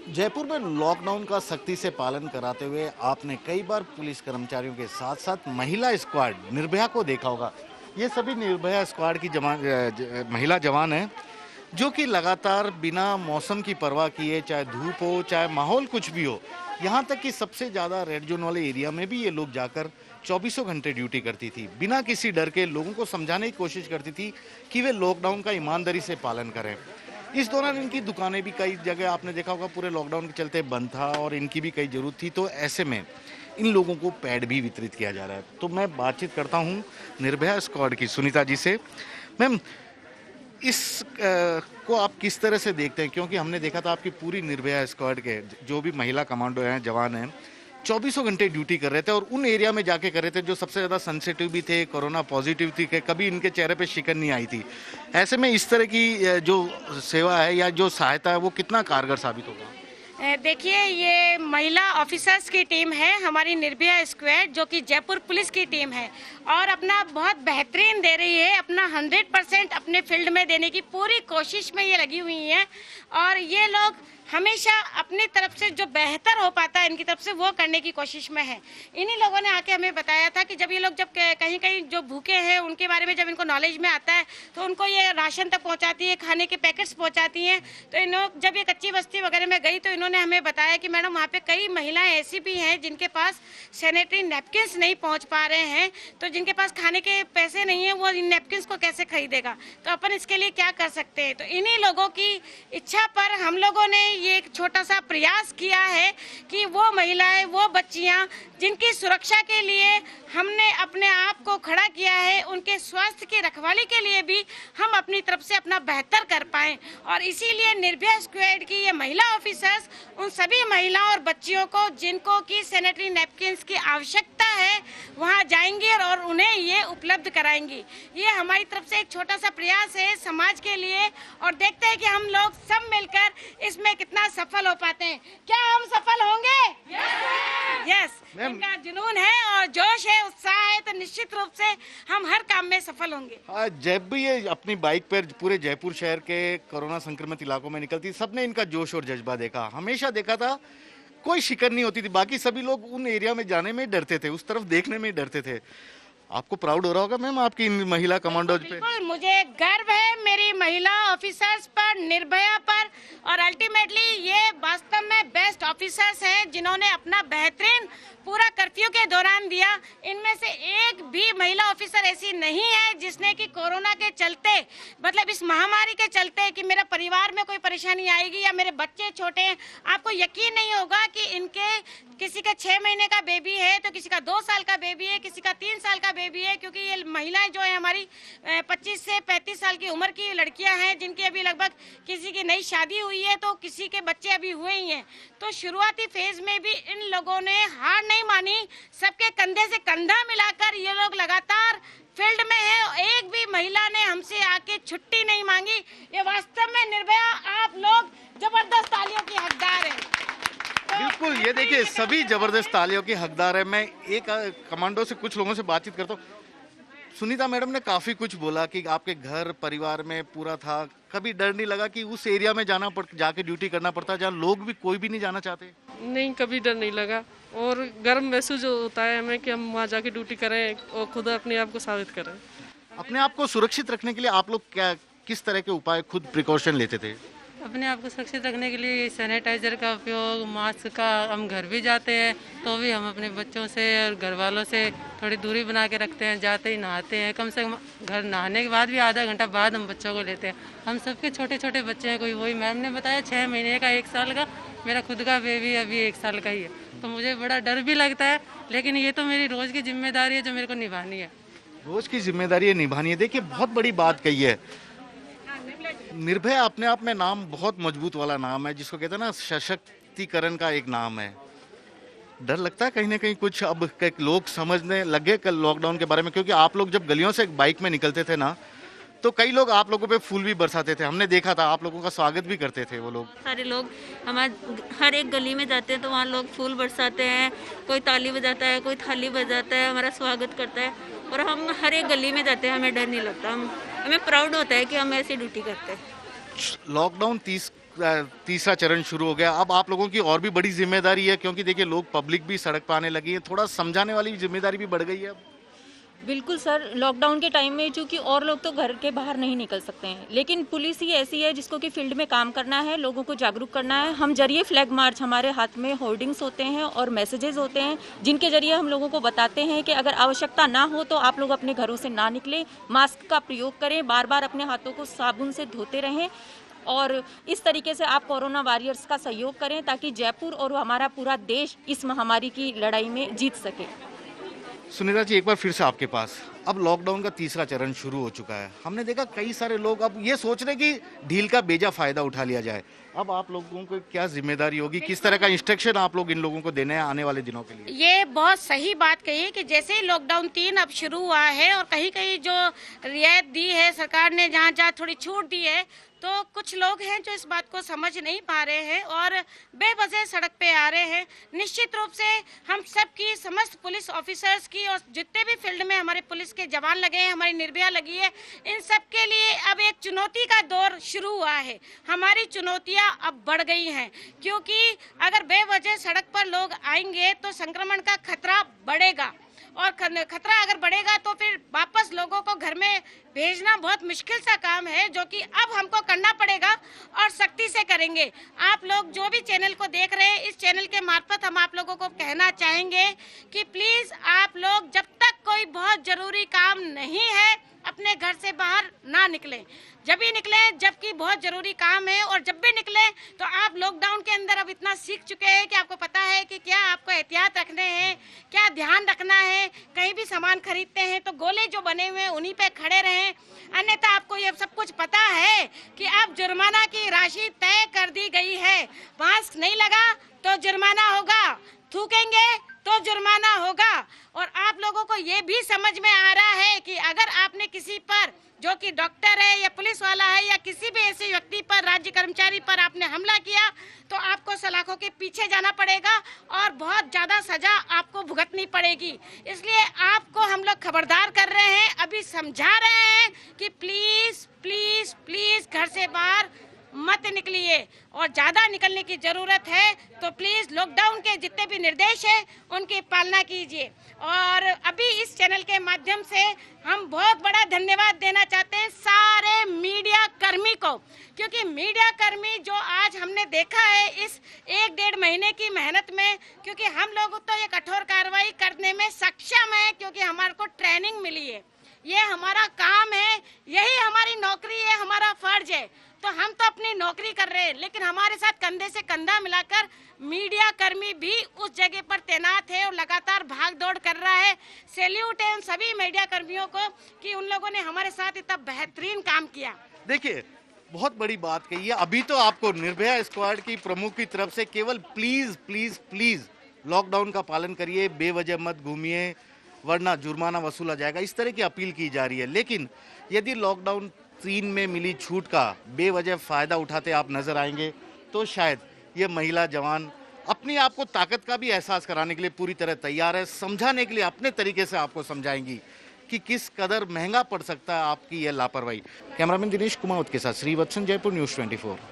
जयपुर में लॉकडाउन का सख्ती से पालन कराते हुए आपने कई बार पुलिस कर्मचारियों के साथ साथ महिला स्क्वाड निर्भया को देखा होगा। ये सभी निर्भया स्क्वाड की महिला जवान हैं जो कि लगातार बिना मौसम की परवाह किए, चाहे धूप हो चाहे माहौल कुछ भी हो, यहाँ तक कि सबसे ज़्यादा रेड जोन वाले एरिया में भी ये लोग जाकर चौबीसों घंटे ड्यूटी करती थी। बिना किसी डर के लोगों को समझाने की कोशिश करती थी कि वे लॉकडाउन का ईमानदारी से पालन करें। इस दौरान इनकी दुकानें भी कई जगह आपने देखा होगा पूरे लॉकडाउन के चलते बंद था और इनकी भी कई जरूरत थी, तो ऐसे में इन लोगों को पैड भी वितरित किया जा रहा है। तो मैं बातचीत करता हूं निर्भया स्क्वाड की सुनीता जी से। मैम, इस को आप किस तरह से देखते हैं, क्योंकि हमने देखा था आपकी पूरी निर्भया स्क्वाड के जो भी महिला कमांडो हैं, जवान हैं, चौबीसों घंटे ड्यूटी कर रहे थे और उन एरिया में जाके कर रहे थे जो सबसे ज़्यादा सेंसिटिव भी थे, कोरोना पॉजिटिव थी, कभी इनके चेहरे पे शिकन नहीं आई थी। ऐसे में इस तरह की जो सेवा है या जो सहायता है वो कितना कारगर साबित होगा? देखिए, ये महिला ऑफिसर्स की टीम है हमारी निर्भया स्क्वाड, जो कि जयपुर पुलिस की टीम है और अपना बहुत बेहतरीन दे रही है। अपना 100% अपने फील्ड में देने की पूरी कोशिश में ये लगी हुई हैं और ये लोग हमेशा अपनी तरफ से जो बेहतर हो पाता है इनकी तरफ से वो करने की कोशिश में है। इन्हीं लोगों ने आके हमें बताया था कि जब ये लोग जब कहीं कहीं जो भूखे हैं उनके बारे में जब इनको नॉलेज में आता है तो उनको ये राशन तक पहुंचाती है, खाने के पैकेट्स पहुंचाती हैं। तो इन लोग जब ये कच्ची बस्ती वगैरह में गई तो इन्होंने हमें बताया कि मैडम वहाँ पे कई महिलाएं ऐसी भी हैं जिनके पास सैनिटरी नैपकिन्स नहीं पहुँच पा रहे हैं, तो जिनके पास खाने के पैसे नहीं है वो इन नैपकिन्स को कैसे खरीदेगा, तो अपन इसके लिए क्या कर सकते हैं। तो इन्हीं लोगों की इच्छा पर हम लोगों ने ये एक छोटा सा प्रयास किया है कि वो महिलाएं, वो बच्चियां जिनकी सुरक्षा के लिए हमने अपने आप को खड़ा किया है, उनके स्वास्थ्य की रखवाली के लिए भी हम अपनी तरफ से अपना बेहतर कर पाएं। और इसीलिए निर्भया स्क्वाड की ये महिला ऑफिसर्स उन सभी महिलाओं और बच्चियों को जिनको की सैनिटरी नैपकिन्स की आवश्यकता है वहां जाएंगी और उन्हें ये उपलब्ध कराएंगी। ये हमारी तरफ से एक छोटा सा प्रयास है समाज के लिए और देखते हैं कि हम लोग सब मिलकर इसमें कितना सफल हो पाते हैं। क्या हम सफल होंगे? यस। इनका जुनून है और जोश है, उत्साह है, तो निश्चित रूप से हम हर काम में सफल होंगे। जब भी ये अपनी बाइक पर पूरे जयपुर शहर के कोरोना संक्रमित इलाकों में निकलती, सबने इनका जोश और जज्बा देखा, हमेशा देखा था। कोई शिकन नहीं होती थी, बाकी सभी लोग उन एरिया में जाने में डरते थे, उस तरफ देखने में डरते थे। आपको प्राउड हो रहा होगा मैम आपकी इन महिला कमांडोज पे? बिल्कुल, मुझे गर्व है मेरी महिला ऑफिसर्स पर, निर्भया पर, और अल्टीमेटली ये वास्तव में बेस्ट ऑफिसर्स हैं जिन्होंने अपना बेहतरीन पूरा कर्फ्यू के दौरान दिया। इनमें से एक भी महिला ऑफिसर ऐसी नहीं है जिसने कि कोरोना के चलते, मतलब इस महामारी के चलते, कि मेरा परिवार में कोई परेशानी आएगी या मेरे बच्चे छोटे हैं, आपको यकीन नहीं होगा कि इनके किसी का 6 महीने का बेबी है, तो किसी का 2 साल का बेबी है, किसी का 3 साल का बेबी है, क्योंकि ये महिलाएं जो है हमारी 25 से 35 साल की उम्र की लड़कियां हैं जिनकी अभी लगभग किसी की नई शादी हुई है तो किसी के बच्चे अभी हुए ही हैं। तो शुरुआती फेज में भी इन लोगों ने हार नहीं मानी, सबके कंधे से कंधा मिलाकर ये लोग लगातार फील्ड में है। एक भी महिला ने हमसे आके छुट्टी नहीं मांगी। ये वास्तव में निर्भया आप लोग जबरदस्त तालियों की हकदार हैं। बिल्कुल, ये देखिए सभी जबरदस्त तालियों के हकदार है। मैं एक कमांडो से कुछ लोगों से बातचीत करता हूँ। सुनीता मैडम ने काफी कुछ बोला कि आपके घर परिवार में पूरा था, कभी डर नहीं लगा कि उस एरिया में जाके ड्यूटी करना पड़ता जहाँ लोग भी कोई भी नहीं जाना चाहते? नहीं, कभी डर नहीं लगा और गर्व महसूस होता है हमें कि हम वहाँ जाके ड्यूटी करें और खुद अपने आप को साबित करें। अपने आप को सुरक्षित रखने के लिए आप लोग किस तरह के उपाय, खुद प्रिकॉशन लेते थे? अपने आप को सुरक्षित रखने के लिए सैनिटाइजर का उपयोग, मास्क का, हम घर भी जाते हैं तो भी हम अपने बच्चों से और घर वालों से थोड़ी दूरी बना के रखते हैं। जाते ही नहाते हैं, कम से कम घर नहाने के बाद भी आधा घंटा बाद हम बच्चों को लेते हैं। हम सबके छोटे छोटे बच्चे हैं, कोई वही मैम ने बताया 6 महीने का, 1 साल का, मेरा खुद का बेबी अभी 1 साल का ही है, तो मुझे बड़ा डर भी लगता है, लेकिन ये तो मेरी रोज़ की जिम्मेदारी है जो मेरे को निभानी है। रोज की जिम्मेदारी है, निभानी है। देखिए बहुत बड़ी बात कही है। निर्भया अपने आप में नाम बहुत मजबूत वाला नाम है, जिसको कहते हैं ना सशक्तिकरण का एक नाम है। डर लगता है कहीं ना कहीं कुछ अब लोग समझने लगे कल लॉकडाउन के बारे में, क्योंकि आप लोग जब गलियों से बाइक में निकलते थे ना तो कई लोग आप लोगों पे फूल भी बरसाते थे, हमने देखा था, आप लोगों का स्वागत भी करते थे वो लोग। सारे लोग हमारे हर एक गली में जाते हैं तो वहाँ लोग फूल बरसाते हैं, कोई ताली बजाता है, कोई थाली बजाता है, हमारा स्वागत करता है और हम हर एक गली में जाते हैं, हमें डर नहीं लगता। हमें प्राउड होता है कि हम ऐसी ड्यूटी करते हैं। लॉकडाउन 30 तीसरा चरण शुरू हो गया। अब आप लोगों की और भी बड़ी जिम्मेदारी है, क्योंकि देखिए लोग पब्लिक भी सड़क पर आने लगी है, थोड़ा समझाने वाली जिम्मेदारी भी बढ़ गई है अब। बिल्कुल सर, लॉकडाउन के टाइम में चूंकि और लोग तो घर के बाहर नहीं निकल सकते हैं, लेकिन पुलिस ही ऐसी है जिसको कि फील्ड में काम करना है, लोगों को जागरूक करना है। हम जरिए फ्लैग मार्च, हमारे हाथ में होर्डिंग्स होते हैं और मैसेजेस होते हैं जिनके जरिए हम लोगों को बताते हैं कि अगर आवश्यकता ना हो तो आप लोग अपने घरों से ना निकलें, मास्क का प्रयोग करें, बार बार अपने हाथों को साबुन से धोते रहें और इस तरीके से आप कोरोना वॉरियर्स का सहयोग करें ताकि जयपुर और हमारा पूरा देश इस महामारी की लड़ाई में जीत सके। सुनीता जी, एक बार फिर से आपके पास, अब लॉकडाउन का तीसरा चरण शुरू हो चुका है। हमने देखा कई सारे लोग अब ये सोच रहे कि ढील का बेजा फायदा उठा लिया जाए। अब आप लोगों को क्या जिम्मेदारी होगी, किस तरह का इंस्ट्रक्शन आप लोग इन लोगों को देने हैं आने वाले दिनों के लिए? ये बहुत सही बात कही कि जैसे ही लॉकडाउन 3 अब शुरू हुआ है और कहीं कहीं जो रियायत दी है सरकार ने, जहाँ जहाँ थोड़ी छूट दी है, तो कुछ लोग हैं जो इस बात को समझ नहीं पा रहे हैं और बेवजह सड़क पे आ रहे हैं। निश्चित रूप से हम सबकी, समस्त पुलिस ऑफिसर्स की और जितने भी फील्ड में हमारे पुलिस के जवान लगे हैं, हमारी निर्भया लगी है, इन सब के लिए अब एक चुनौती का दौर शुरू हुआ है। हमारी चुनौतियां अब बढ़ गई हैं क्योंकि अगर बेवजह सड़क पर लोग आएंगे तो संक्रमण का खतरा बढ़ेगा और खतरा अगर बढ़ेगा तो फिर वापस लोगों को घर में भेजना बहुत मुश्किल सा काम है, जो कि अब हमको करना पड़ेगा और सख्ती से करेंगे। आप लोग जो भी चैनल को देख रहे हैं, इस चैनल के मार्फत हम आप लोगों को कहना चाहेंगे कि प्लीज आप लोग जब तक कोई बहुत जरूरी काम नहीं है अपने घर से बाहर ना निकलें। जब भी निकलें जबकि बहुत जरूरी काम है, और जब भी निकलें तो आप लॉकडाउन के अंदर अब इतना सीख चुके हैं कि आपको पता है कि क्या आपको एहतियात रखने हैं, क्या ध्यान रखना है। कहीं भी सामान खरीदते हैं तो गोले जो बने हुए हैं उन्हीं पे खड़े रहें, अन्यथा आपको ये सब कुछ पता है कि अब जुर्माना की राशि तय कर दी गई है। मास्क नहीं लगा तो जुर्माना होगा, थूकेंगे तो जुर्माना होगा। और आप लोगों को ये भी समझ में आ रहा है कि अगर आपने किसी पर, जो कि डॉक्टर है या पुलिस वाला है या किसी भी ऐसे व्यक्ति पर, राज्य कर्मचारी पर आपने हमला किया तो आपको सलाखों के पीछे जाना पड़ेगा और बहुत ज्यादा सजा आपको भुगतनी पड़ेगी। इसलिए आपको हम लोग खबरदार कर रहे हैं, अभी समझा रहे हैं कि प्लीज प्लीज प्लीज घर से बाहर मत निकलिए, और ज्यादा निकलने की जरूरत है तो प्लीज लॉकडाउन के जितने भी निर्देश है उनकी पालना कीजिए। और अभी इस चैनल के माध्यम से हम बहुत बड़ा धन्यवाद देना चाहते हैं सारे मीडिया कर्मी को, क्योंकि मीडिया कर्मी जो आज हमने देखा है इस 1-1.5 महीने की मेहनत में, क्योंकि हम लोग तो ये कठोर कार्रवाई करने में सक्षम है क्योंकि हमारे को ट्रेनिंग मिली है, ये हमारा काम है, यही हमारी नौकरी है, हमारा फर्ज है। तो हम तो अपनी नौकरी कर रहे हैं, लेकिन हमारे साथ कंधे से कंधा मिलाकर मीडिया कर्मी भी उस जगह पर तैनात है और लगातार भाग दौड़ कर रहा है। सैल्यूट है उन सभी मीडिया कर्मियों को कि उन लोगों ने हमारे साथ इतना बेहतरीन काम किया। देखिए, बहुत बड़ी बात कही है। अभी तो आपको निर्भया स्क्वाड की प्रमुख की तरफ से केवल प्लीज प्लीज प्लीज लॉकडाउन का पालन करिए, बेवजह मत घूमिए वरना जुर्माना वसूला जाएगा, इस तरह की अपील की जा रही है। लेकिन यदि लॉकडाउन 3 में मिली छूट का बेवजह फायदा उठाते आप नजर आएंगे तो शायद ये महिला जवान अपनी आपको ताकत का भी एहसास कराने के लिए पूरी तरह तैयार है, समझाने के लिए अपने तरीके से आपको समझाएंगी कि किस कदर महंगा पड़ सकता है आपकी यह लापरवाही। कैमरामैन दिनेश कुमावत के साथ श्रीवत्सन, जयपुर न्यूज़ 24।